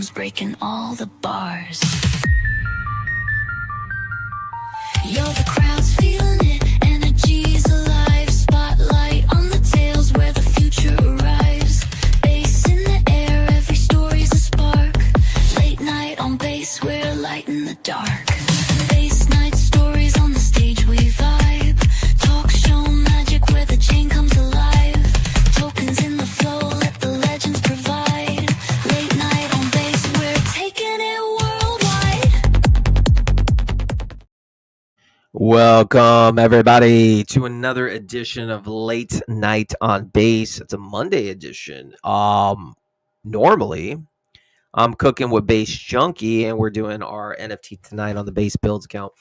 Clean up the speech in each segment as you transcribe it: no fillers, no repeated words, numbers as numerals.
drums breaking all the bars. Yo, the crowd's feeling it, energy's alive. Spotlight on the tails where the future arrives. Bass in the air, every story's a spark. Late night on bass, we're a light in the dark. Bass night stories on the stage, we vibe. Talk show magic where the chain comes alive. Tokens in the flow, let the legends provide. Late night on bass, we're taking it worldwide. Welcome everybody to another edition of Late Night on Bass. It's a Monday edition. Normally I'm cooking with Bass Junkie and we're doing our NFT tonight on the Bass Builds account.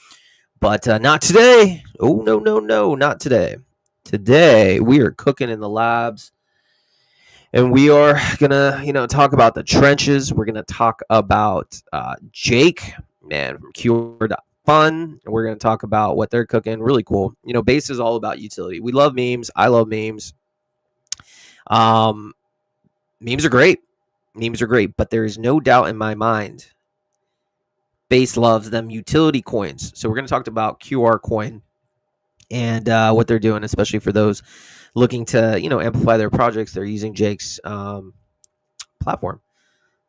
But not today. Oh, no, not today. Today we are cooking in the labs. And we are gonna, talk about the trenches. We're gonna talk about Jake, man, from Cure.fun. We're gonna talk about what they're cooking. Really cool. Bass is all about utility. We love memes. I love memes. Memes are great. But there is no doubt in my mind, Bass loves them utility coins. So we're gonna talk about QR coin and what they're doing, especially for those looking to, amplify their projects. They're using Jake's platform.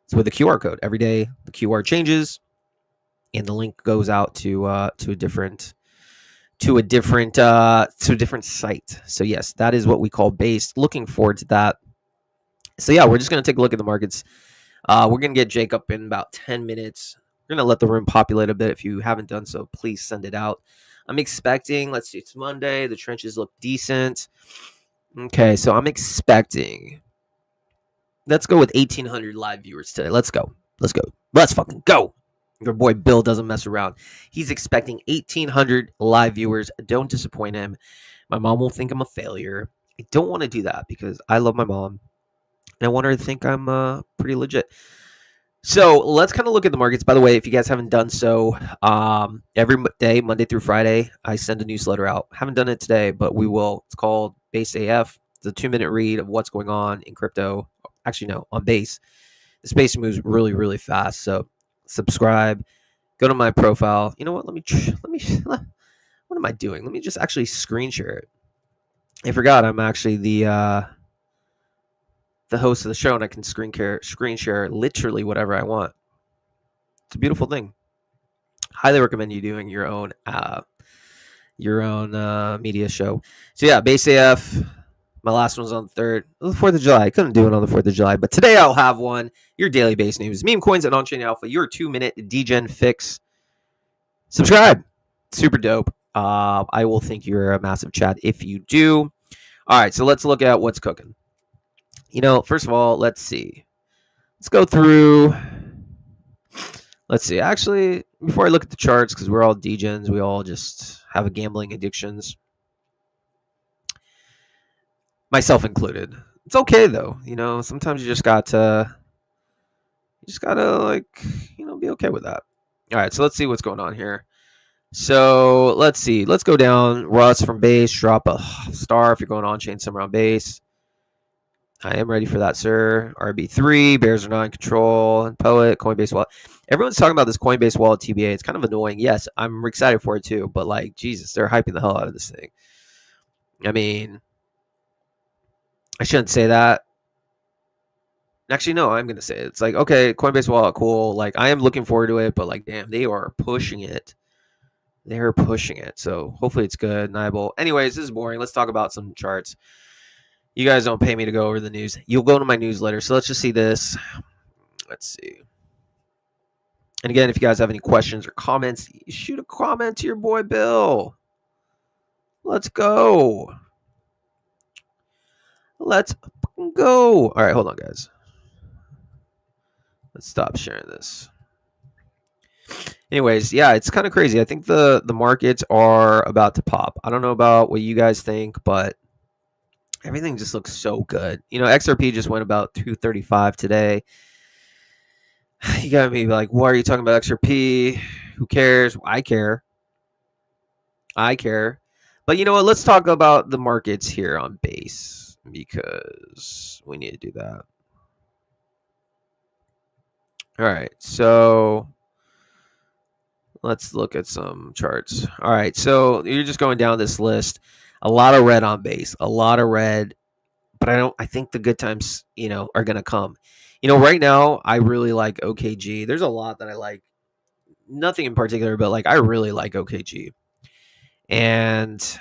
It's with a QR code. Every day the QR changes, and the link goes out to a different site. So yes, that is what we call Bass. Looking forward to that. So yeah, we're just gonna take a look at the markets. We're gonna get Jake up in about 10 minutes. We're gonna let the room populate a bit. If you haven't done so, please send it out. I'm expecting, let's see, it's Monday. The trenches look decent. Okay, so I'm expecting, let's go with 1,800 live viewers today. Let's go. Let's fucking go. Your boy Bill doesn't mess around. He's expecting 1,800 live viewers. Don't disappoint him. My mom won't think I'm a failure. I don't want to do that because I love my mom. And I want her to think I'm pretty legit. So let's kind of look at the markets. By the way, if you guys haven't done so, every day, Monday through Friday, I send a newsletter out. Haven't done it today, but we will. It's called Bass AF. It's a 2-minute read of what's going on in crypto. Actually, no, on Bass. The space moves really, really fast. So subscribe. Go to my profile. You know what? Let me. What am I doing? Let me just actually screen share it. I forgot I'm actually the host of the show, and I can screen share literally whatever I want. It's a beautiful thing. Highly recommend you doing your own media show. So yeah, Bass AF. My last one's on the 3rd. It was the 4th of July. I couldn't do it on the 4th of July, but today I'll have one. Your daily Bass news, meme coins, and on-chain alpha. Your 2-minute degen fix. Subscribe. Super dope. I will think you're a massive chat if you do. All right, so let's look at what's cooking. First of all, let's see. Let's go through. Let's see. Actually, before I look at the charts, because we're all degens, we all just have gambling addictions. Myself included. It's okay though. Sometimes you just gotta be okay with that. All right, so let's see what's going on here. So let's see. Let's go down. Russ from Bass, drop a star if you're going on chain somewhere on Bass. I am ready for that, sir. RB3, Bears are not in control, and Poet, Coinbase Wallet. Everyone's talking about this Coinbase Wallet TBA. It's kind of annoying. Yes, I'm excited for it too, but Jesus, they're hyping the hell out of this thing. I mean, I shouldn't say that. Actually, no, I'm going to say it. It's okay, Coinbase Wallet, cool. I am looking forward to it, but damn, they are pushing it. They're pushing it. So hopefully it's good. Nibel. Anyways, this is boring. Let's talk about some charts. You guys don't pay me to go over the news. You'll go to my newsletter. So let's just see this. Let's see. And again, if you guys have any questions or comments, shoot a comment to your boy Bill. Let's go. Let's go. All right, hold on, guys. Let's stop sharing this. Anyways, yeah, it's kind of crazy. I think the markets are about to pop. I don't know about what you guys think, but everything just looks so good. XRP just went about 235 today. You got me why are you talking about XRP? Who cares? I care. But you know what? Let's talk about the markets here on Bass because we need to do that. All right, so let's look at some charts. All right, so you're just going down this list. A lot of red on base, a lot of red, but I don't. I think the good times, are gonna come. Right now I really like OKG. There's a lot that I like. Nothing in particular, but like I really like OKG, and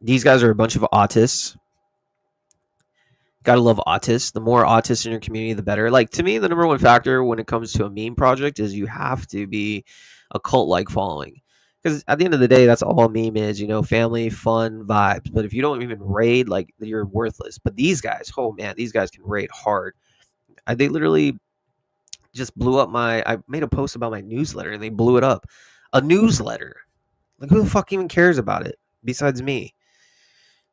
these guys are a bunch of autists. Gotta love autists. The more autists in your community, the better. Like to me, the number one factor when it comes to a meme project is you have to be a cult like following. Because at the end of the day, that's all a meme is, family, fun, vibes. But if you don't even raid, like you're worthless. But these guys, oh man, these guys can raid hard. They literally just blew up I made a post about my newsletter and they blew it up. A newsletter. Like who the fuck even cares about it besides me?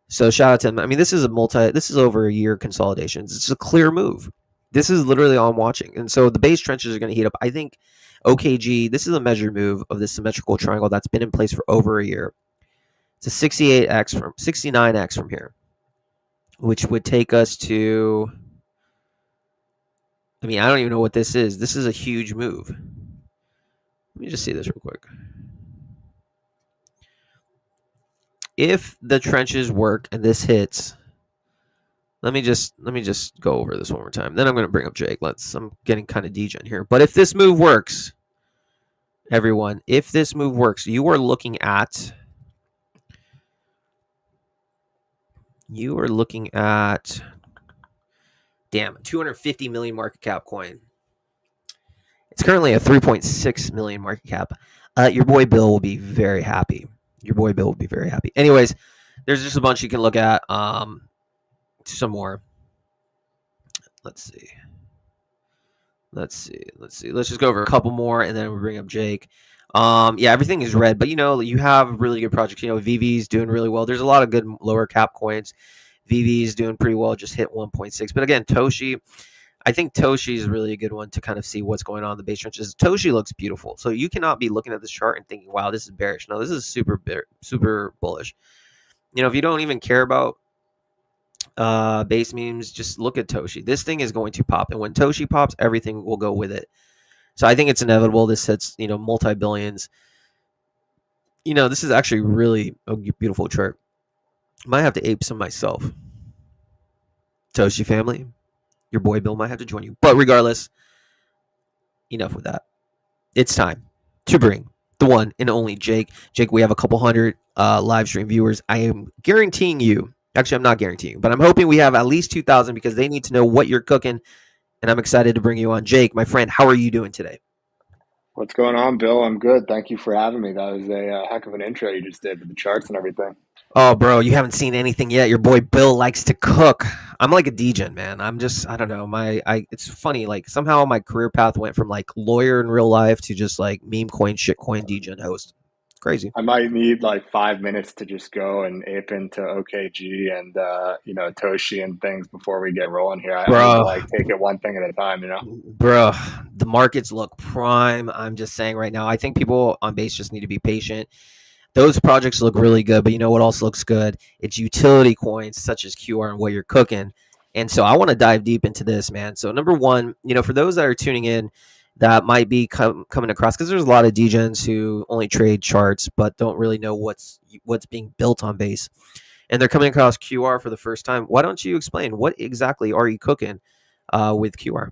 So shout out to them. I mean, this is over a year consolidations. It's a clear move. This is literally all I'm watching. And so the base trenches are going to heat up. I think OKG, this is a measured move of this symmetrical triangle that's been in place for over a year. It's a 69x from here, which would take us to, I mean, I don't even know what this is. This is a huge move. Let me just see this real quick. If the trenches work and this hits, let me just go over this one more time. Then I'm going to bring up Jake. I'm getting kind of degen here. But if this move works, everyone, if this move works, you are looking at damn, 250 million market cap coin. It's currently a 3.6 million market cap. Your boy Bill will be very happy. Anyways, there's just a bunch you can look at. Some more. Let's see. Let's just go over a couple more, and then we'll bring up Jake. Yeah, everything is red, but you have really good projects. VV's doing really well. There's a lot of good lower cap coins. VV's doing pretty well, just hit 1.6. But again, Toshi, I think Toshi is really a good one to kind of see what's going on in the base trenches. Toshi looks beautiful, so you cannot be looking at this chart and thinking, "Wow, this is bearish." No, this is super bullish. If you don't even care about base memes, just look at Toshi. This thing is going to pop, and when Toshi pops, everything will go with it. So I think it's inevitable. This hits, multi-billions. This is actually really a beautiful chart. Might have to ape some myself. Toshi family, your boy Bill might have to join you. But regardless, enough with that. It's time to bring the one and only Jake. Jake, we have a couple hundred live stream viewers. I am guaranteeing you. Actually, I'm not guaranteeing, but I'm hoping we have at least 2,000 because they need to know what you're cooking. And I'm excited to bring you on. Jake, my friend, how are you doing today? What's going on, Bill? I'm good. Thank you for having me. That was a heck of an intro you just did with the charts and everything. Oh, bro, you haven't seen anything yet. Your boy Bill likes to cook. I'm like a degen, man. I don't know. It's funny. Like somehow my career path went from like lawyer in real life to just like meme coin, shit coin degen host. Crazy. I might need like 5 minutes to just go and ape into OKG and Toshi and things before we get rolling here. I need to Bro, like take it one thing at a time. bro, the markets look prime. I'm just saying right now. I think people on base just need to be patient. Those projects look really good, but you know what else looks good? It's utility coins such as QR and what you're cooking. And so I want to dive deep into this, man. So number one, for those that are tuning in that might be coming across, because there's a lot of degens who only trade charts but don't really know what's being built on base. And they're coming across QR for the first time. Why don't you explain what exactly are you cooking with QR?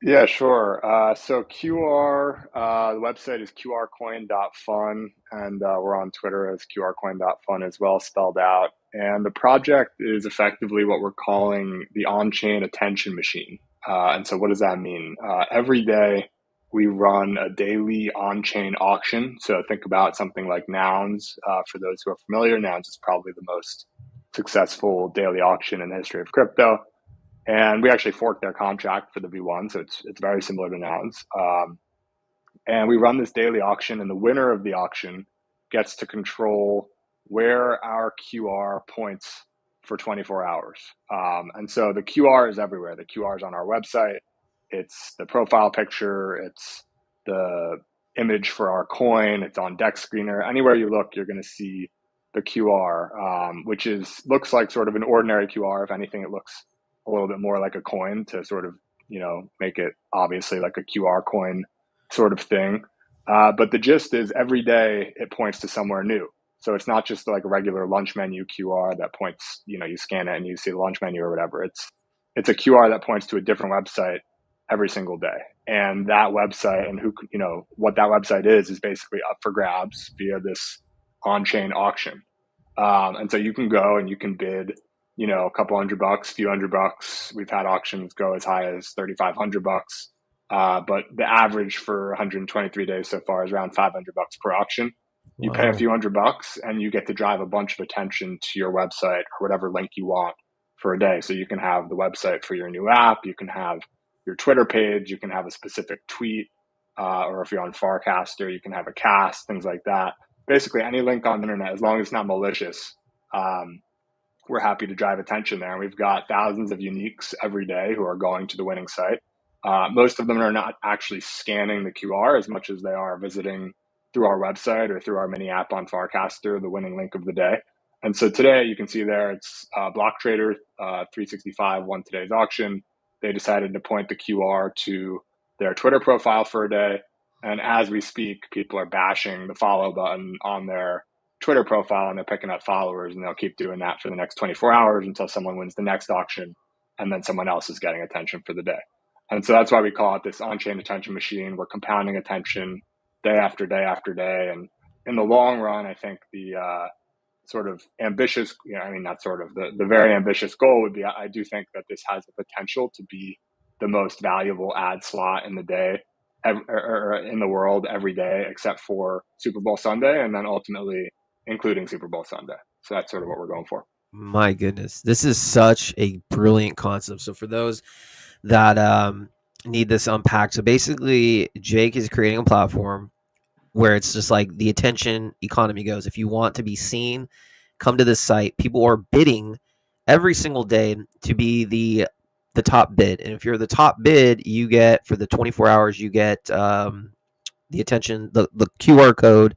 Yeah, sure. So QR, the website is qrcoin.fun, and we're on Twitter as qrcoin.fun as well, spelled out. And the project is effectively what we're calling the on-chain attention machine. And so what does that mean? Every day we run a daily on-chain auction. So think about something like Nouns. For those who are familiar, Nouns is probably the most successful daily auction in the history of crypto. And we actually forked their contract for the V1, so it's very similar to Nouns. And we run this daily auction, and the winner of the auction gets to control where our QR points for 24 hours. And so the QR is everywhere. The QR is on our website. It's the profile picture. It's the image for our coin. It's on Dex Screener. Anywhere you look, you're going to see the QR, which looks like sort of an ordinary QR. If anything, it looks a little bit more like a coin to sort of make it obviously like a QR coin sort of thing. But the gist is every day it points to somewhere new. So it's not just like a regular lunch menu QR that points, you scan it and you see the lunch menu or whatever. It's a QR that points to a different website every single day. And that website and what that website is basically up for grabs via this on-chain auction. And so you can go and you can bid, a couple $100, few $100. We've had auctions go as high as $3,500. But the average for 123 days so far is around $500 per auction. You pay a few $100 and you get to drive a bunch of attention to your website or whatever link you want for a day. So you can have the website for your new app, you can have your Twitter page, you can have a specific tweet, or if you're on Farcaster, you can have a cast, things like that. Basically, any link on the internet, as long as it's not malicious, we're happy to drive attention there. And we've got thousands of uniques every day who are going to the winning site. Most of them are not actually scanning the QR as much as they are visiting through our website or through our mini app on Farcaster, the winning link of the day. And so today you can see there it's Block Trader 365 won today's auction. They decided to point the QR to their Twitter profile for a day. And as we speak, people are bashing the follow button on their Twitter profile and they're picking up followers, and they'll keep doing that for the next 24 hours until someone wins the next auction and then someone else is getting attention for the day. And so that's why we call it this on-chain attention machine. We're compounding attention day after day after day. And in the long run, I think the sort of ambitious, the very ambitious goal would be, I do think that this has the potential to be the most valuable ad slot in the day or in the world every day, except for Super Bowl Sunday, and then ultimately including Super Bowl Sunday. So that's sort of what we're going for. My goodness, this is such a brilliant concept. So for those that need this unpacked, so basically Jake is creating a platform where it's just like the attention economy goes. If you want to be seen, come to this site. People are bidding every single day to be the top bid. And if you're the top bid, you get, for the 24 hours, you get the attention. The QR code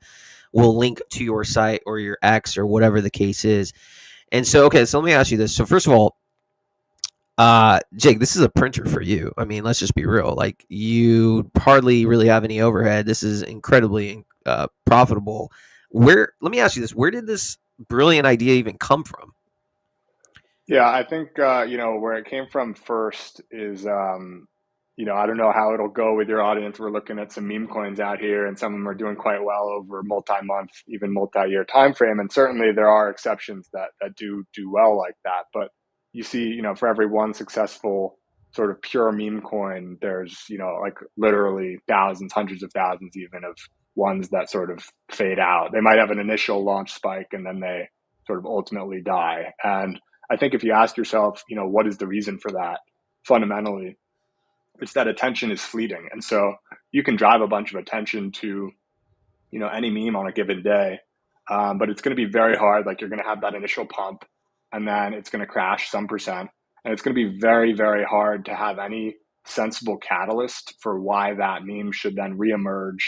will link to your site or your X or whatever the case is. And so, okay, so let me ask you this. So first of all, Jake, this is a printer for you. I mean, let's just be real. Like, you hardly really have any overhead. This is incredibly profitable. Let me ask you this. Where did this brilliant idea even come from? Yeah, I think, where it came from first is, I don't know how it'll go with your audience. We're looking at some meme coins out here, and some of them are doing quite well over multi-month, even multi-year time frame. And certainly there are exceptions that do well like that. But you see, for every one successful sort of pure meme coin, there's, like literally thousands, hundreds of thousands even of ones that sort of fade out. They might have an initial launch spike and then they sort of ultimately die. And I think if you ask yourself, what is the reason for that? Fundamentally, it's that attention is fleeting. And so you can drive a bunch of attention to, any meme on a given day. But it's going to be very hard. Like, you're going to have that initial pump and then it's going to crash some percent. And it's going to be very, very hard to have any sensible catalyst for why that meme should then reemerge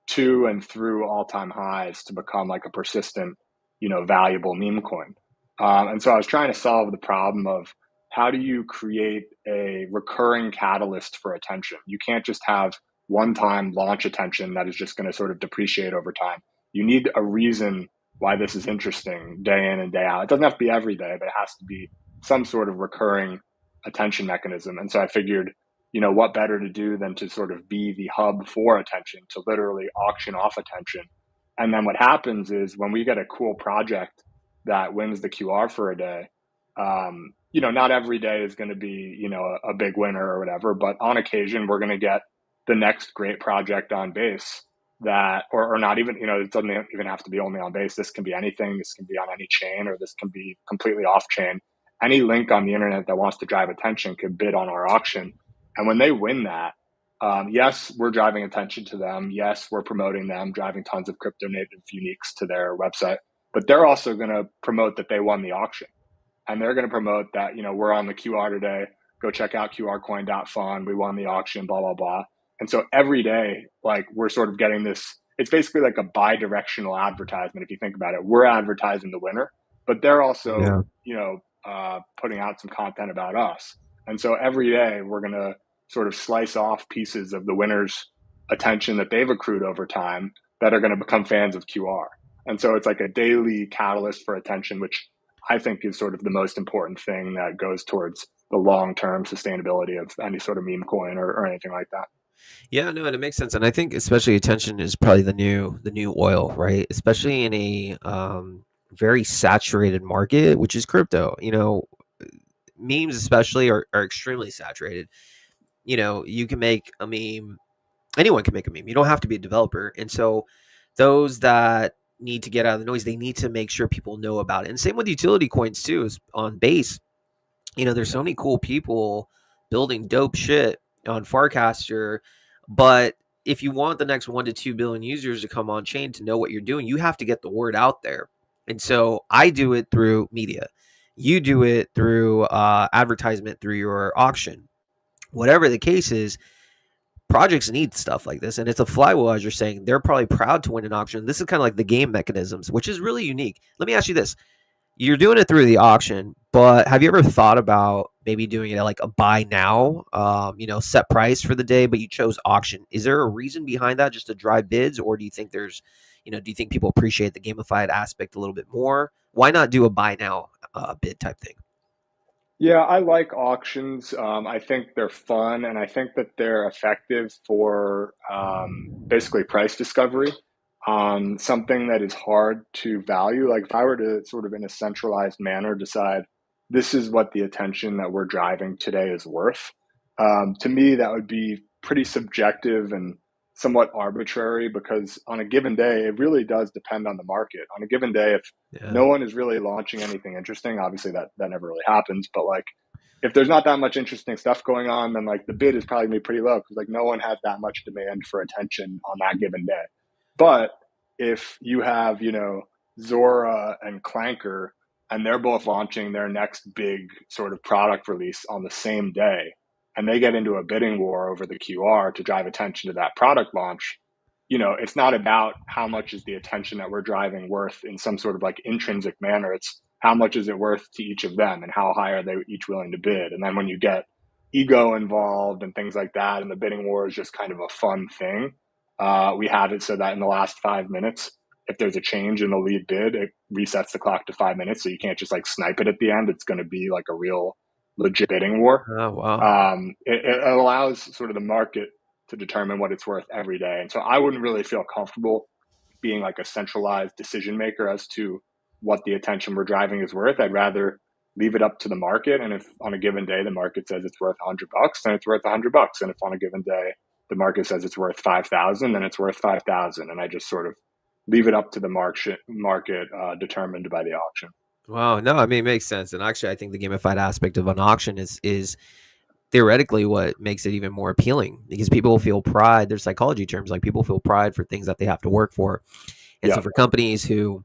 to and through all-time highs to become like a persistent, valuable meme coin. And so I was trying to solve the problem of, how do you create a recurring catalyst for attention? You can't just have one-time launch attention that is just going to sort of depreciate over time. You need a reason why this is interesting day in and day out. It doesn't have to be every day, but it has to be some sort of recurring attention mechanism. And so I figured, what better to do than to sort of be the hub for attention, to literally auction off attention. And then what happens is, when we get a cool project that wins the QR for a day, not every day is going to be, a big winner or whatever, but on occasion we're going to get the next great project on Base that, or not even, it doesn't even have to be only on Base. This can be anything. This can be on any chain, or this can be completely off chain. Any link on the internet that wants to drive attention could bid on our auction. And when they win that, yes, we're driving attention to them. Yes, we're promoting them, driving tons of crypto native uniques to their website, but they're also going to promote that they won the auction. And they're going to promote that, we're on the QR today. Go check out qrcoin.fun. We won the auction, blah, blah, blah. And so every day, like, we're sort of getting this, it's basically like a bi-directional advertisement. If you think about it, we're advertising the winner, but they're also, putting out some content about us. And so every day we're going to sort of slice off pieces of the winner's attention that they've accrued over time that are going to become fans of QR. And so it's like a daily catalyst for attention, which I think is sort of the most important thing that goes towards the long-term sustainability of any sort of meme coin or anything like that. Yeah, no, and it makes sense. And I think especially attention is probably the new oil, right? Especially in a very saturated market, which is crypto. Memes especially are extremely saturated. You can make a meme, anyone can make a meme. You don't have to be a developer. And so those that need to get out of the noise, they need to make sure people know about it. And same with utility coins too, is on base. There's so many cool people building dope shit on Farcaster, but if you want the next 1 to 2 billion users to come on chain to know what you're doing, you have to get the word out there. And so I do it through media. You do it through advertisement through your auction. Whatever the case is, projects need stuff like this, and it's a flywheel, as you're saying. They're probably proud to win an auction. This is kind of like the game mechanisms, which is really unique. Let me ask you this. You're doing it through the auction, but have you ever thought about maybe doing it at like a buy now, set price for the day, but you chose auction? Is there a reason behind that, just to drive bids, or do you think do you think people appreciate the gamified aspect a little bit more? Why not do a buy now bid type thing? Yeah, I like auctions. I think they're fun, and I think that they're effective for basically price discovery on something that is hard to value. Like if I were to sort of in a centralized manner decide this is what the attention that we're driving today is worth, to me that would be pretty subjective and somewhat arbitrary because on a given day, it really does depend on the market. On a given day, if Yeah. no one is really launching anything interesting, obviously that never really happens, but like if there's not that much interesting stuff going on, then like the bid is probably gonna be pretty low because like no one has that much demand for attention on that given day. But if you have, Zora and Clanker and they're both launching their next big sort of product release on the same day, and they get into a bidding war over the QR to drive attention to that product launch, it's not about how much is the attention that we're driving worth in some sort of like intrinsic manner. It's how much is it worth to each of them and how high are they each willing to bid. And then when you get ego involved and things like that, and the bidding war is just kind of a fun thing, we have it so that in the last 5 minutes, if there's a change in the lead bid, it resets the clock to 5 minutes. So you can't just like snipe it at the end. It's going to be like a real legit bidding war. Oh, wow. It allows sort of the market to determine what it's worth every day. And so I wouldn't really feel comfortable being like a centralized decision maker as to what the attention we're driving is worth. I'd rather leave it up to the market. And if on a given day, the market says it's worth $100, then it's worth $100. And if on a given day, the market says it's worth 5,000, then it's worth 5,000. And I just sort of leave it up to the market determined by the auction. Wow. No, I mean, it makes sense. And actually, I think the gamified aspect of an auction is theoretically what makes it even more appealing because people feel pride. There's psychology terms like people feel pride for things that they have to work for. And so for companies who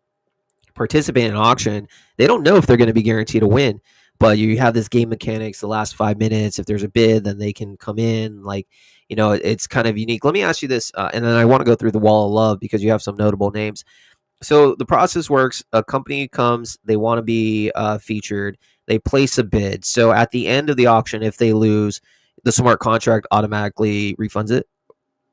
participate in an auction, they don't know if they're going to be guaranteed a win, but you have this game mechanics, the last 5 minutes, if there's a bid, then they can come in it's kind of unique. Let me ask you this, and then I want to go through the wall of love because you have some notable names. So the process works. A company comes, they want to be featured. They place a bid. So at the end of the auction, if they lose, the smart contract automatically refunds it.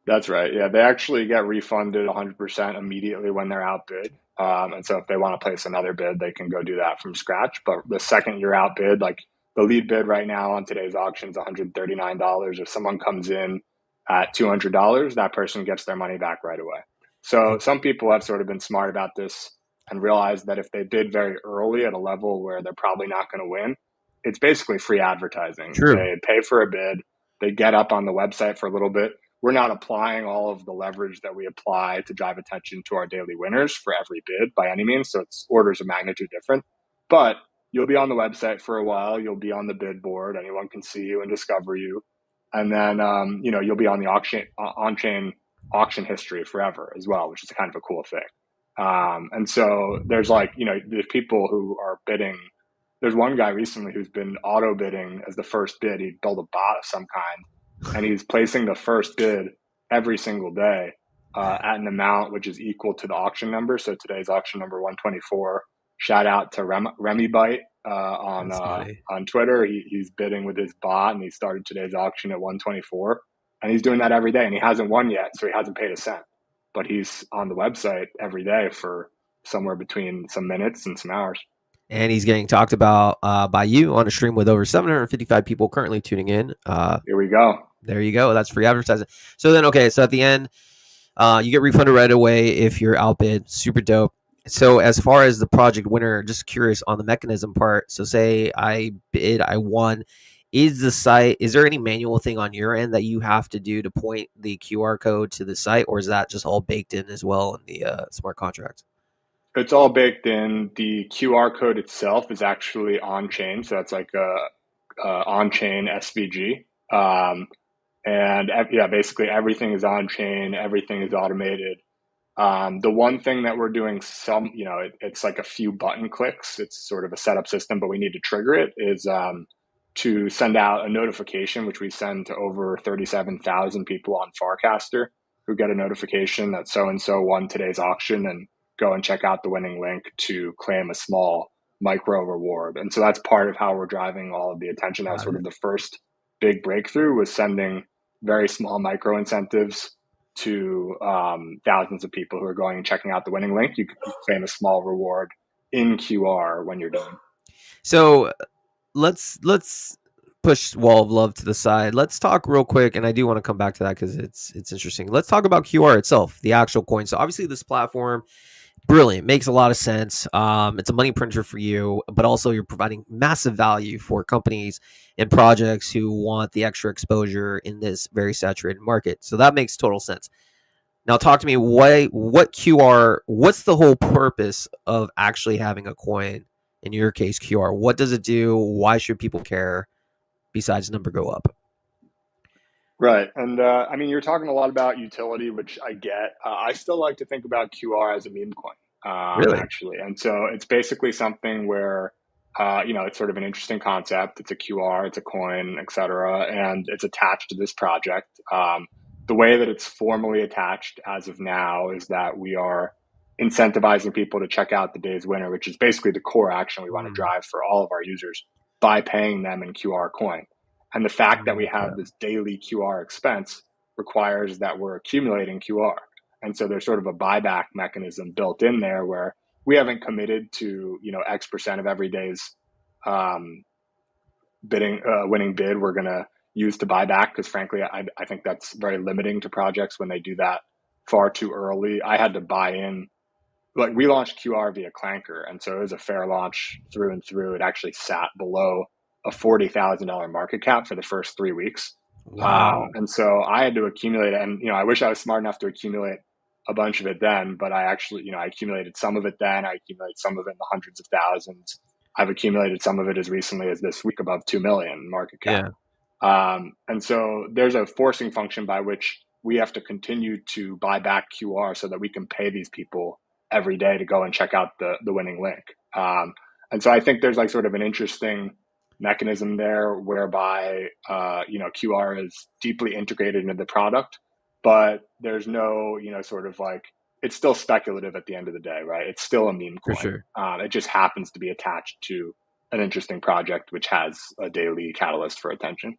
That's right. Yeah, they actually get refunded 100% immediately when they're outbid. And so if they want to place another bid, they can go do that from scratch. But the second you're outbid, like the lead bid right now on today's auction is $139. If someone comes in at $200, that person gets their money back right away. So some people have sort of been smart about this and realized that if they bid very early at a level where they're probably not going to win, it's basically free advertising. True. They pay for a bid, they get up on the website for a little bit. We're not applying all of the leverage that we apply to drive attention to our daily winners for every bid by any means. So it's orders of magnitude different. But you'll be on the website for a while. You'll be on the bid board. Anyone can see you and discover you. And then, you'll be on the on-chain auction history forever as well, which is kind of a cool thing. And so there's there's people who are bidding. There's one guy recently who's been auto bidding as the first bid. He built a bot of some kind, and he's placing the first bid every single day at an amount which is equal to the auction number. So today's auction number 124. Shout out to Remy Byte. That's funny. on Twitter. He's bidding with his bot, and he started today's auction at 124, and he's doing that every day, and he hasn't won yet, so he hasn't paid a cent. But he's on the website every day for somewhere between some minutes and some hours. And he's getting talked about by you on a stream with over 755 people currently tuning in. Here we go. There you go. That's free advertising. So then, okay, so at the end, you get refunded right away if you're outbid. Super dope. So as far as the project winner, just curious on the mechanism part. So say I bid, I won. Is there any manual thing on your end that you have to do to point the QR code to the site, or is that just all baked in as well in the smart contract? It's all baked in. The QR code itself is actually on chain, so that's like a on chain SVG. And yeah, basically everything is on chain, everything is automated. The one thing that we're doing it's like a few button clicks. It's sort of a setup system, but we need to trigger it, is to send out a notification, which we send to over 37,000 people on Farcaster, who get a notification that so-and-so won today's auction, and go and check out the winning link to claim a small micro reward. And so that's part of how we're driving all of the attention. That was sort of the first big breakthrough, was sending very small micro incentives to thousands of people who are going and checking out the winning link. You can claim a small reward in QR when you're done. So let's push Wall of Love to the side. Let's talk real quick, and I do want to come back to that because it's interesting. Let's talk about QR itself, the actual coin. So obviously this platform, brilliant, makes a lot of sense. It's a money printer for you, but also you're providing massive value for companies and projects who want the extra exposure in this very saturated market. So that makes total sense. Now talk to me, what QR, what's the whole purpose of actually having a coin, in your case QR? What does it do? Why should people care besides number go up? Right. And I mean, you're talking a lot about utility, which I get. I still like to think about QR as a meme coin, Really? actually. And so it's basically something where, it's sort of an interesting concept. It's a QR, it's a coin, et cetera, and it's attached to this project. The way that it's formally attached as of now is that we are incentivizing people to check out the day's winner, which is basically the core action we want to drive for all of our users, by paying them in QR coin. And the fact that we have this daily QR expense requires that we're accumulating QR. And so there's sort of a buyback mechanism built in there, where we haven't committed to, X percent of every day's winning bid we're going to use to buy back, because frankly, I think that's very limiting to projects when they do that far too early. I had to buy in, like, we launched QR via Clanker, and so it was a fair launch through and through. It actually sat below a $40,000 market cap for the first 3 weeks. Wow. And so I had to accumulate it. And, I wish I was smart enough to accumulate a bunch of it then, but I actually, I accumulated some of it then. I accumulated some of it in the hundreds of thousands. I've accumulated some of it as recently as this week above 2 million market cap. Yeah. And so there's a forcing function by which we have to continue to buy back QR so that we can pay these people every day to go and check out the winning link. And so I think there's like sort of an interesting mechanism there whereby, QR is deeply integrated into the product, but there's no, sort of like, it's still speculative at the end of the day, right? It's still a meme coin. For sure. It just happens to be attached to an interesting project, which has a daily catalyst for attention.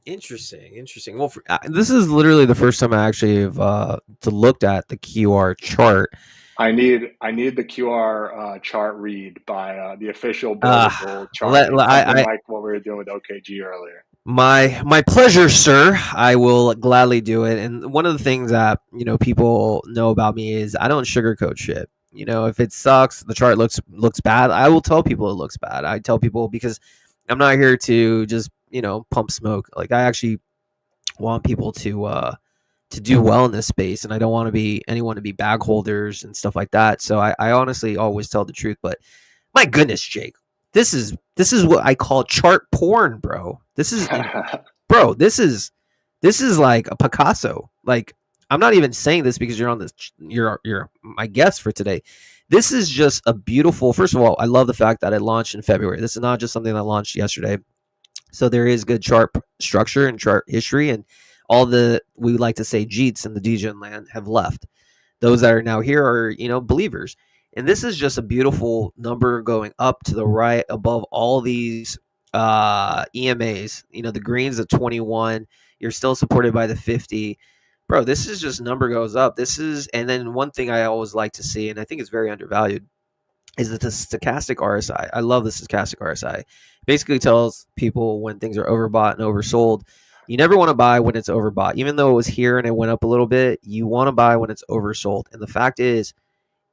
Interesting. Well, this is literally the first time I actually have looked at the QR chart. I need the QR chart read by the official buildable chart, like what we were doing with OKG earlier. My pleasure, sir. I will gladly do it. And one of the things that people know about me is I don't sugarcoat shit. If it sucks, the chart looks bad, I will tell people it looks bad. I tell people, because I'm not here to just pump smoke. Like, I actually want people to do well in this space, and I don't want anyone to be bag holders and stuff like that. So I honestly always tell the truth. But my goodness, Jake, this is what I call chart porn, bro. This is like a Picasso. Like, I'm not even saying this because you're on this. You're my guest for today. This is just a beautiful. First of all, I love the fact that it launched in February. This is not just something that launched yesterday. So there is good chart structure and chart history, and all we like to say Jeets in the DGen land have left. Those that are now here are, believers. And this is just a beautiful number going up to the right above all these EMAs. You know, the green's at 21. You're still supported by the 50. Bro, this is just number goes up. This is, and then one thing I always like to see, and I think it's very undervalued, is that the stochastic RSI. I love the stochastic RSI. Basically tells people when things are overbought and oversold. You never want to buy when it's overbought. Even though it was here and it went up a little bit, you want to buy when it's oversold. And the fact is,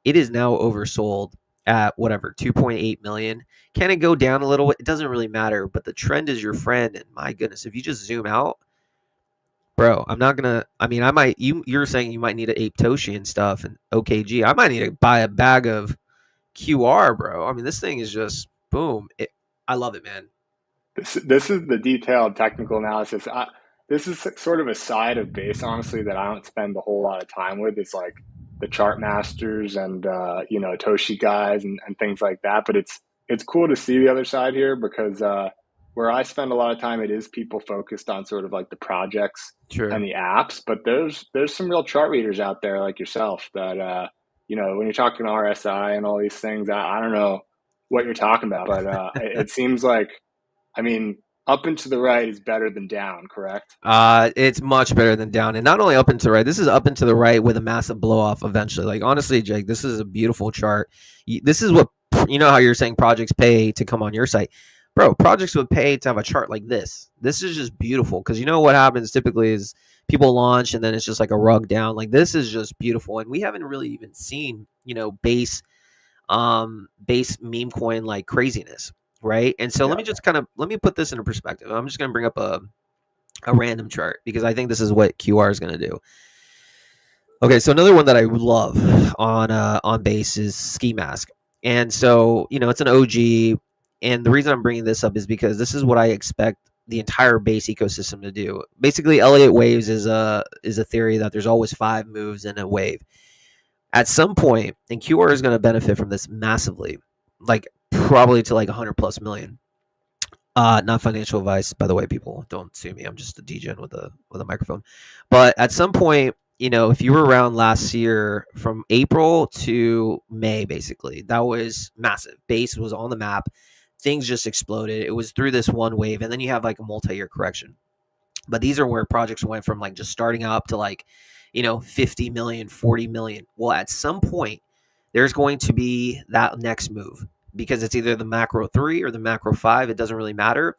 it is now oversold at whatever 2.8 million. Can it go down a little? It doesn't really matter, but the trend is your friend. And my goodness, if you just zoom out, bro, I'm not gonna. I mean, I might. You're saying you might need to ape Toshi and stuff and OKG. I might need to buy a bag of QR, bro. I mean, this thing is just boom. I love it, man. This is the detailed technical analysis. This is sort of a side of base, honestly, that I don't spend a whole lot of time with. It's like the chart masters and Toshi guys and things like that. But it's cool to see the other side here because where I spend a lot of time, it is people focused on sort of like the projects Sure. and the apps. But there's some real chart readers out there like yourself that when you're talking RSI and all these things, I don't know what you're talking about, but it seems like, I mean, up and to the right is better than down, correct? It's much better than down, and not only up and to the right. This is up and to the right with a massive blow off eventually. Like honestly, Jake, this is a beautiful chart. This is what you know how you're saying projects pay to come on your site, bro. Projects would pay to have a chart like this. This is just beautiful because you know what happens typically is people launch and then it's just like a rug down. Like this is just beautiful, and we haven't really even seen base meme coin like craziness, right? And so Yeah. let me put this into perspective. I'm just gonna bring up a random chart because I think this is what QR is gonna do. Okay, so another one that I would love on base is Ski Mask, and so it's an OG, and the reason I'm bringing this up is because this is what I expect the entire base ecosystem to do. Basically, Elliott waves is a theory that there's always 5 moves in a wave at some point, and QR is going to benefit from this massively, like probably to like 100 plus million. Not financial advice, by the way. People don't sue me. I'm just a DJ with a microphone. But at some point, if you were around last year from April to May, basically, that was massive. Base was on the map. Things just exploded. It was through this one wave, and then you have like a multi-year correction. But these are where projects went from like just starting up to like 50 million, 40 million. Well, at some point, there's going to be that next move because it's either the macro 3 or the macro 5. It doesn't really matter.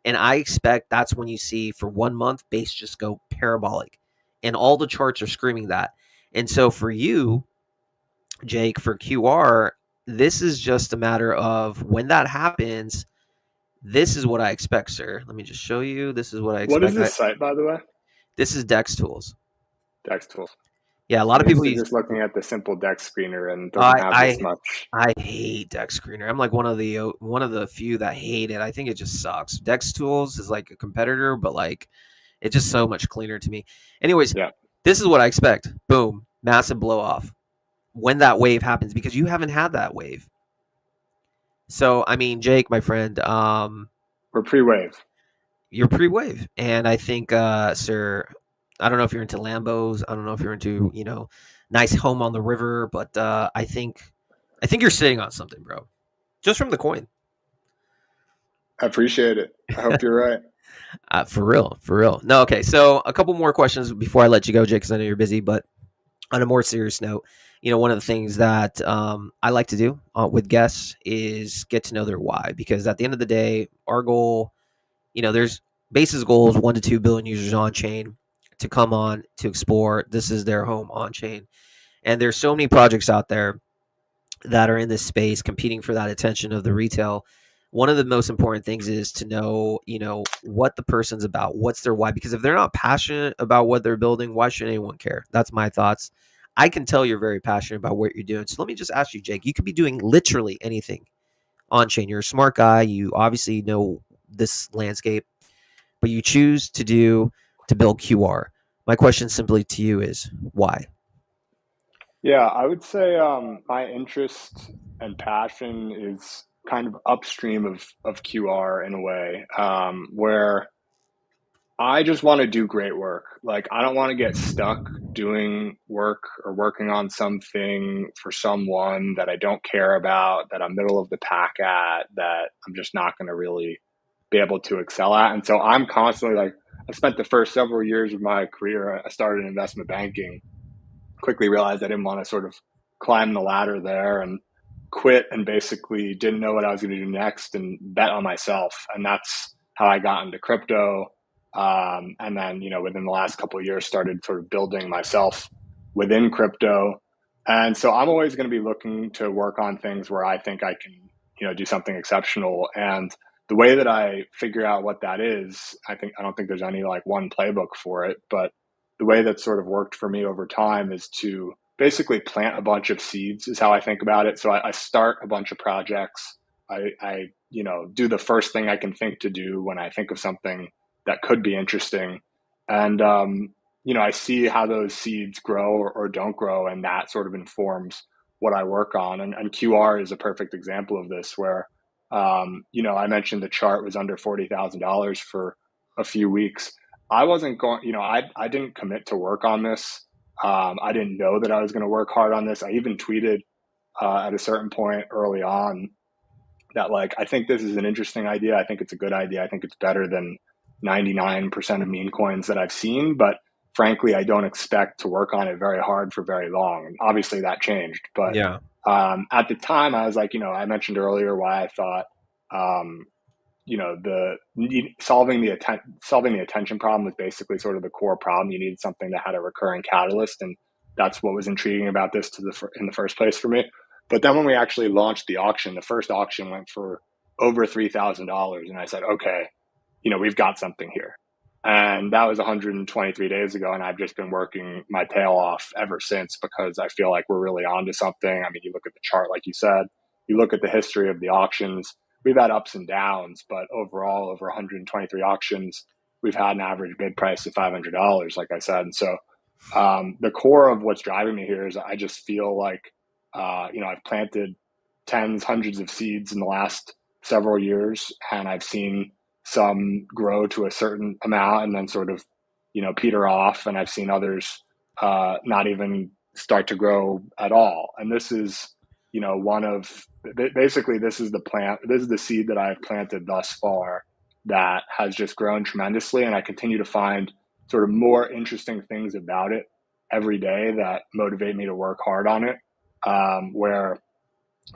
And I expect that's when you see for 1 month base just go parabolic. And all the charts are screaming that. And so for you, Jake, for QR, this is just a matter of when that happens. This is what I expect, sir. Let me just show you. This is what I expect. What is this site, by the way? This is Dex Tools. Dex Tools. Yeah, a lot of people use. Just looking at the simple Dex screener and doesn't have this much. I hate Dex Screener. I'm like one of the few that hate it. I think it just sucks. Dex Tools is like a competitor, but like it's just so much cleaner to me. Anyways, Yeah. This is what I expect. Boom, massive blow off when that wave happens because you haven't had that wave. So I mean, Jake, my friend, we're pre-wave. You're pre-wave, and I think, sir, I don't know if you're into Lambos. I don't know if you're into nice home on the river, but I think you're sitting on something, bro. Just from the coin. I appreciate it. I hope you're right. For real. No, okay. So a couple more questions before I let you go, Jake, because I know you're busy. But on a more serious note, one of the things that I like to do with guests is get to know their why, because at the end of the day, our goal, there's Base's goal is 1 to 2 billion users on chain to come on to explore. This is their home on chain, and there's so many projects out there that are in this space competing for that attention of the retail. One of the most important things is to know, what the person's about, what's their why, because if they're not passionate about what they're building, why should anyone care? That's my thoughts. I can tell you're very passionate about what you're doing. So let me just ask you, Jake, you could be doing literally anything on chain. You're a smart guy. You obviously know this landscape, but you choose to build QR. My question simply to you is why? Yeah, I would say my interest and passion is kind of upstream of QR in a way, where I just want to do great work. Like I don't want to get stuck doing work or working on something for someone that I don't care about, that I'm middle of the pack at, that I'm just not going to really be able to excel at. And so I'm constantly like, I spent the first several years of my career, I started in investment banking, quickly realized I didn't want to sort of climb the ladder there, and quit, and basically didn't know what I was going to do next and bet on myself. And that's how I got into crypto. And then, within the last couple of years, started sort of building myself within crypto. And so I'm always going to be looking to work on things where I think I can, do something exceptional. And the way that I figure out what that is, I don't think there's any like one playbook for it, but the way that sort of worked for me over time is to basically plant a bunch of seeds is how I think about it. So I start a bunch of projects. I do the first thing I can think to do when I think of something that could be interesting. And, I see how those seeds grow or don't grow, and that sort of informs what I work on. And QR is a perfect example of this, where, I mentioned the chart was under $40,000 for a few weeks. I wasn't going, I didn't commit to work on this. I didn't know that I was going to work hard on this. I even tweeted at a certain point early on that, like, I think this is an interesting idea. I think it's a good idea. I think it's better than 99% of meme coins that I've seen. But frankly, I don't expect to work on it very hard for very long. And obviously that changed. But Yeah. at the time, I was like, I mentioned earlier why I thought, solving the attention problem was basically sort of the core problem. You needed something that had a recurring catalyst, and that's what was intriguing about this in the first place for me. But then when we actually launched the auction, the first auction went for over $3,000, and I said, okay, we've got something here. And that was 123 days ago, and I've just been working my tail off ever since, because I feel like we're really onto something. I mean, you look at the chart, like you said, you look at the history of the auctions. We've had ups and downs, but overall, over 123 auctions, we've had an average bid price of $500, like I said. And so the core of what's driving me here is I just feel like, I've planted tens, hundreds of seeds in the last several years, and I've seen some grow to a certain amount and then sort of, peter off. And I've seen others not even start to grow at all. And this is, basically this is the seed that I've planted thus far that has just grown tremendously. And I continue to find sort of more interesting things about it every day that motivate me to work hard on it. Where,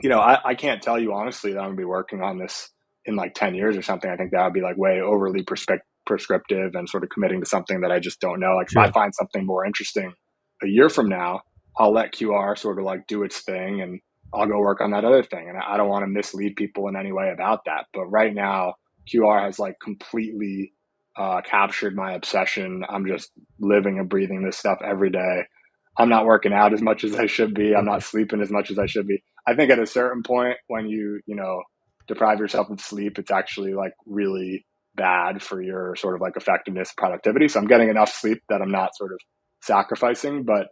I can't tell you honestly that I'm gonna be working on this in like 10 years or something. I think that would be like way overly prescriptive and sort of committing to something that I just don't know. Like, Sure. if I find something more interesting a year from now, I'll let QR sort of like do its thing, and I'll go work on that other thing. And I don't want to mislead people in any way about that. But right now, QR has like completely captured my obsession. I'm just living and breathing this stuff every day. I'm not working out as much as I should be. I'm not sleeping as much as I should be. I think at a certain point, when you deprive yourself of sleep, it's actually like really bad for your sort of like effectiveness, productivity. So I'm getting enough sleep that I'm not sort of sacrificing, but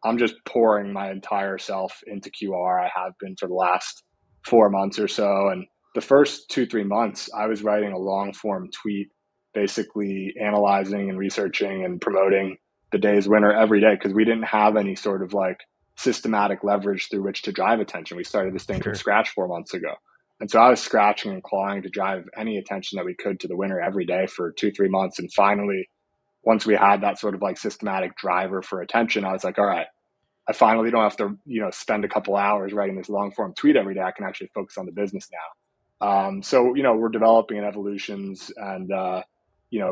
I'm just pouring my entire self into QR. I have been for the last 4 months or so. And the first 2-3 months, I was writing a long form tweet, basically analyzing and researching and promoting the day's winner every day, because we didn't have any sort of like systematic leverage through which to drive attention. We started this thing from scratch 4 months ago. And so I was scratching and clawing to drive any attention that we could to the winner every day for 2-3 months. And finally, once we had that sort of like systematic driver for attention, I was like, all right, I finally don't have to, spend a couple hours writing this long form tweet every day. I can actually focus on the business now. So, we're developing in evolutions and,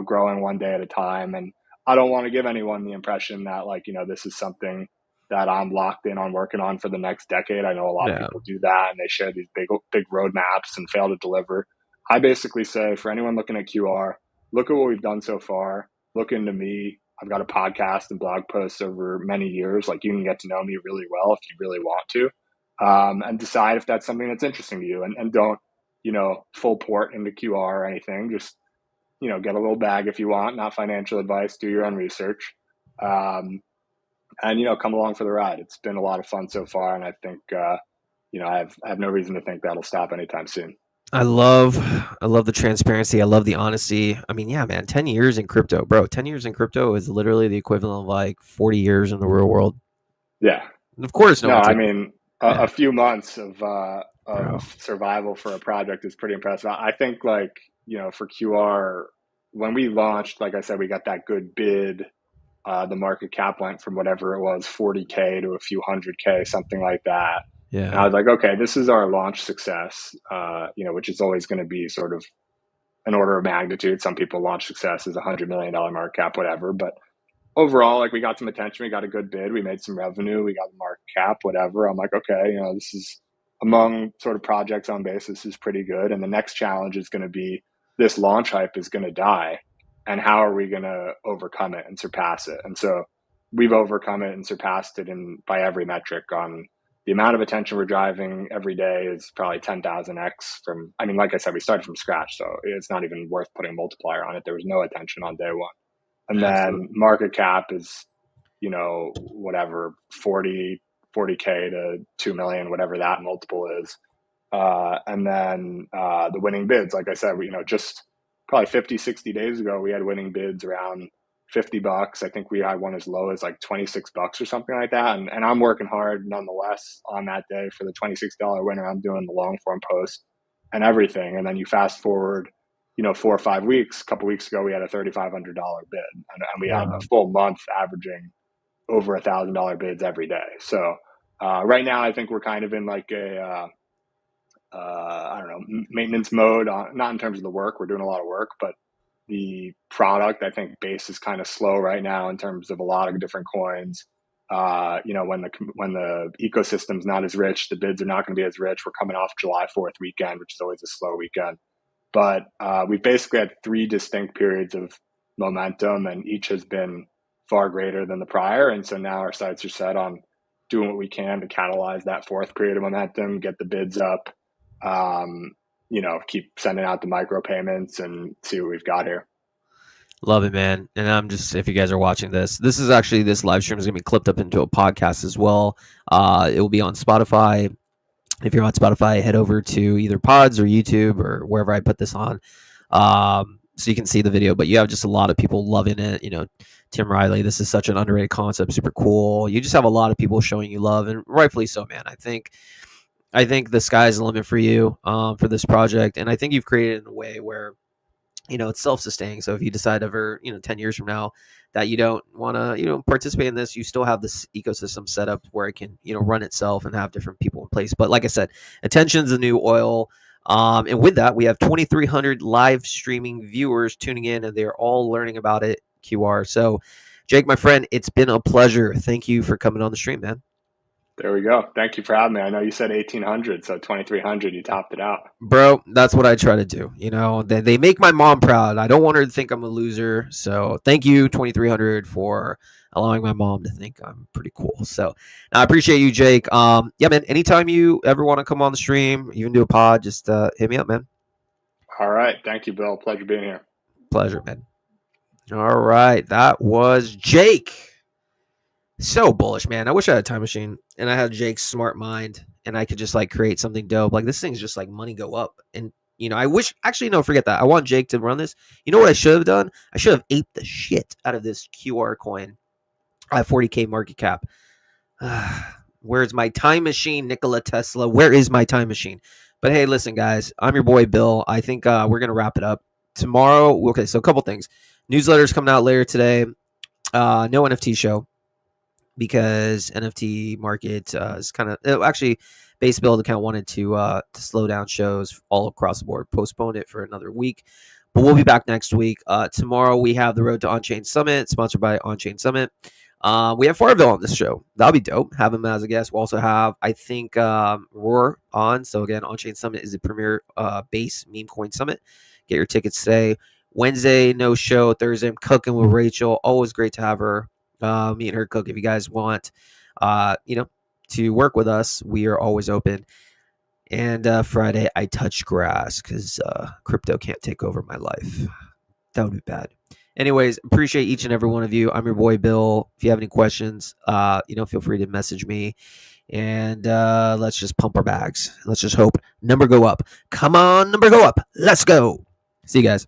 growing one day at a time. And I don't want to give anyone the impression that like, this is something that I'm locked in on working on for the next decade. I know a lot of people do that, and they share these big roadmaps and fail to deliver. I basically say, for anyone looking at QR, look at what we've done so far. Look into me. I've got a podcast and blog posts over many years. Like, you can get to know me really well if you really want to, and decide if that's something that's interesting to you. And don't, full port into QR or anything. Just, get a little bag if you want, not financial advice. Do your own research. And, come along for the ride. It's been a lot of fun so far. And I think, I have no reason to think that'll stop anytime soon. I love the transparency. I love the honesty. I mean, yeah, man, 10 years in crypto, bro. 10 years in crypto is literally the equivalent of like 40 years in the real world. Yeah. And of course, no No, one I took it. mean, Yeah, a few months of bro. survival for a project is pretty impressive. I think, like, for QR, when we launched, like I said, we got that good bid. The market cap went from whatever it was, 40K to a few hundred K, something like that. And I Yeah. was like, okay, this is our launch success, which is always going to be sort of an order of magnitude. Some people launch success as $100 million market cap, whatever. But overall, like, we got some attention, we got a good bid, we made some revenue, we got the market cap, whatever. I'm like, okay, this is among sort of projects on basis is pretty good. And the next challenge is going to be this launch hype is going to die. And how are we going to overcome it and surpass it? And so we've overcome it and surpassed it in by every metric. On the amount of attention we're driving every day is probably 10,000x from, I mean, like I said, we started from scratch. So it's not even worth putting a multiplier on it. There was no attention on day one. And then Absolutely. market cap is, whatever, 40K to 2 million, whatever that multiple is. And then the winning bids, like I said, just probably 50, 60 days ago, we had winning bids around $50. I think we had one as low as like $26 or something like that. And I'm working hard nonetheless on that day for the $26 winner. I'm doing the long form post and everything. And then you fast forward, 4 or 5 weeks, a couple weeks ago, we had a $3,500 bid, and we had a Wow. full month averaging over $1,000 bids every day. So right now, I think we're kind of in like a I don't know, maintenance mode. Not in terms of the work, we're doing a lot of work, but the product, I think, base is kind of slow right now in terms of a lot of different coins. When the ecosystem's not as rich, the bids are not going to be as rich. We're coming off July 4th weekend, which is always a slow weekend. But we've basically had three distinct periods of momentum, and each has been far greater than the prior. And so now our sights are set on doing what we can to catalyze that fourth period of momentum, get the bids up, keep sending out the micro payments and see what we've got here. Love it, man. And I'm just, if you guys are watching this is actually, this live stream is going to be clipped up into a podcast as well. It will be on Spotify. If you're on Spotify, head over to either Pods or YouTube or wherever I put this on, so you can see the video. But you have just a lot of people loving it. Tim Riley, this is such an underrated concept, super cool. You just have a lot of people showing you love, and rightfully so, man. I think the sky's the limit for you, for this project, and I think you've created it in a way where it's self-sustaining. So if you decide ever 10 years from now that you don't want to participate in this, you still have this ecosystem set up where it can run itself and have different people in place. But like I said, attention's the new oil. And with that, we have 2,300 live streaming viewers tuning in, and they're all learning about it, QR. So Jake, my friend, it's been a pleasure. Thank you for coming on the stream, man. There we go. Thank you for having me. I know you said 1,800, so 2,300, you topped it out. Bro, that's what I try to do. They make my mom proud. I don't want her to think I'm a loser. So thank you, 2,300, for allowing my mom to think I'm pretty cool. So I appreciate you, Jake. Yeah, man, anytime you ever want to come on the stream, even do a pod, just hit me up, man. All right. Thank you, Bill. Pleasure being here. Pleasure, man. All right. That was Jake. So bullish, man. I wish I had a time machine and I had Jake's smart mind and I could just like create something dope. Like this thing's just like money go up. And I wish, actually, no, forget that. I want Jake to run this. You know what I should have done? I should have aped the shit out of this QR coin. I have 40K market cap. Where's my time machine, Nikola Tesla? Where is my time machine? But hey, listen, guys, I'm your boy Bill. I think we're gonna wrap it up tomorrow. Okay, so a couple things. Newsletters coming out later today. No NFT show, because NFT market is kind of actually Base Build account wanted to slow down shows all across the board, postpone it for another week. But we'll be back next week. Tomorrow we have the Road to On-Chain Summit, sponsored by On-Chain Summit. We have Farville on this show. That'll be dope. Have him as a guest. We'll also have, I think, Roar on. So again, On-Chain Summit is the premier base meme coin summit. Get your tickets today. Wednesday, no show. Thursday, I'm cooking with Rachel. Always great to have her. Me and her cook. If you guys want, to work with us, we are always open. And Friday, I touch grass because crypto can't take over my life. That would be bad. Anyways, appreciate each and every one of you. I'm your boy Bill. If you have any questions, feel free to message me. And let's just pump our bags. Let's just hope number go up. Come on, number go up. Let's go. See you guys.